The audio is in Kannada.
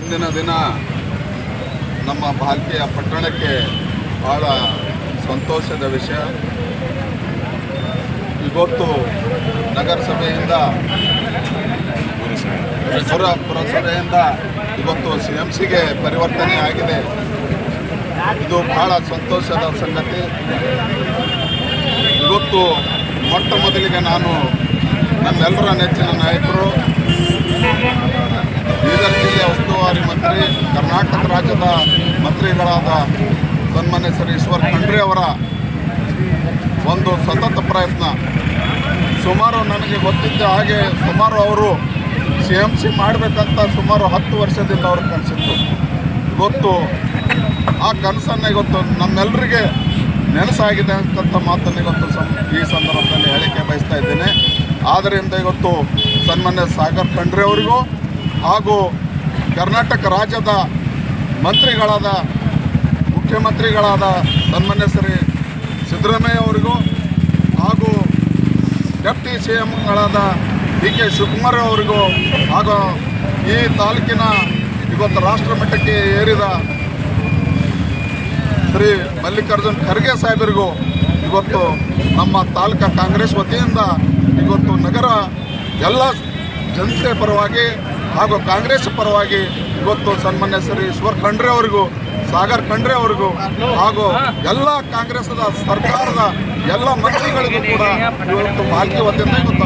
ಇಂದಿನ ದಿನ ನಮ್ಮ ಭಾಲ್ಕಿಯ ಪಟ್ಟಣಕ್ಕೆ ಭಾಳ ಸಂತೋಷದ ವಿಷಯ. ಇವತ್ತು ನಗರಸಭೆಯಿಂದ ಪುರಸಭೆಯಿಂದ ಇವತ್ತು CMCಗೆ ಪರಿವರ್ತನೆ ಆಗಿದೆ. ಇದು ಬಹಳ ಸಂತೋಷದ ಸಂಗತಿ. ಇವತ್ತು ಮೊಟ್ಟ ಮೊದಲಿಗೆ ನಾನು ನಮ್ಮೆಲ್ಲರ ನೆಚ್ಚಿನ ನಾಯಕರು ಬೀದರ್ ಜಿಲ್ಲೆಯ ಉಸ್ತುವಾರಿ ಮಂತ್ರಿ, ಕರ್ನಾಟಕ ರಾಜ್ಯದ ಮಂತ್ರಿಗಳಾದ ಸನ್ಮಾನ್ಯ ಶ್ರೀ ಈಶ್ವರ್ ಖಂಡ್ರೆ ಅವರ ಒಂದು ಸತತ ಪ್ರಯತ್ನ. ಸುಮಾರು ನನಗೆ ಗೊತ್ತಿದ್ದ ಹಾಗೆ ಅವರು CMC ಮಾಡಬೇಕಂತ ಸುಮಾರು 10 ವರ್ಷದಿಂದ ಅವ್ರ ಕನಸಿತ್ತು. ಇವತ್ತು ಆ ಕನಸನ್ನು ಇವತ್ತು ನಮ್ಮೆಲ್ಲರಿಗೆ ನೆನಸಾಗಿದೆ ಅಂತಂತ ಮಾತನ್ನು ಇವತ್ತು ಈ ಸಂದರ್ಭದಲ್ಲಿ ಹೇಳಿಕೆ ಬಯಸ್ತಾ ಇದ್ದೇನೆ. ಆದ್ದರಿಂದ ಇವತ್ತು ಸನ್ಮಾನ್ಯ ಸಾಗರ್ ಖಂಡ್ರೆ ಅವರಿಗೂ ಹಾಗೂ ಕರ್ನಾಟಕ ರಾಜ್ಯದ ಮಂತ್ರಿಗಳಾದ ಮುಖ್ಯಮಂತ್ರಿಗಳಾದ ಸನ್ಮಾನ್ಯ ಶ್ರೀ ಸಿದ್ದರಾಮಯ್ಯ ಅವರಿಗೂ ಹಾಗೂ ಡೆಪ್ಟಿ CMಗಳಾದ DK ಶಿವಕುಮಾರ್ ಅವರಿಗೂ ಹಾಗೂ ಈ ತಾಲೂಕಿನ ಇವತ್ತು ರಾಷ್ಟ್ರ ಮಟ್ಟಕ್ಕೆ ಏರಿದ ಶ್ರೀ ಮಲ್ಲಿಕಾರ್ಜುನ್ ಖರ್ಗೆ ಸಾಹೇಬರಿಗೂ ಇವತ್ತು ನಮ್ಮ ತಾಲೂಕಾ ಕಾಂಗ್ರೆಸ್ ವತಿಯಿಂದ ಇವತ್ತು ನಗರ ಎಲ್ಲ ಜನತೆ ಪರವಾಗಿ ಹಾಗೂ ಕಾಂಗ್ರೆಸ್ ಪರವಾಗಿ ಇವತ್ತು ಸನ್ಮಾನ್ಯ ಶ್ರೀ ಈಶ್ವರ್ ಖಂಡ್ರೆ ಅವರಿಗೂ ಸಾಗರ್ ಖಂಡ್ರೆ ಅವರಿಗೂ ಹಾಗೂ ಎಲ್ಲ ಕಾಂಗ್ರೆಸ್ನ ಸರ್ಕಾರದ ಎಲ್ಲ ಮಂತ್ರಿಗಳಿಗೂ ಕೂಡ ಇವತ್ತು ಭಾಲ್ಕಿ ವತಿಯಿಂದ ಇವತ್ತು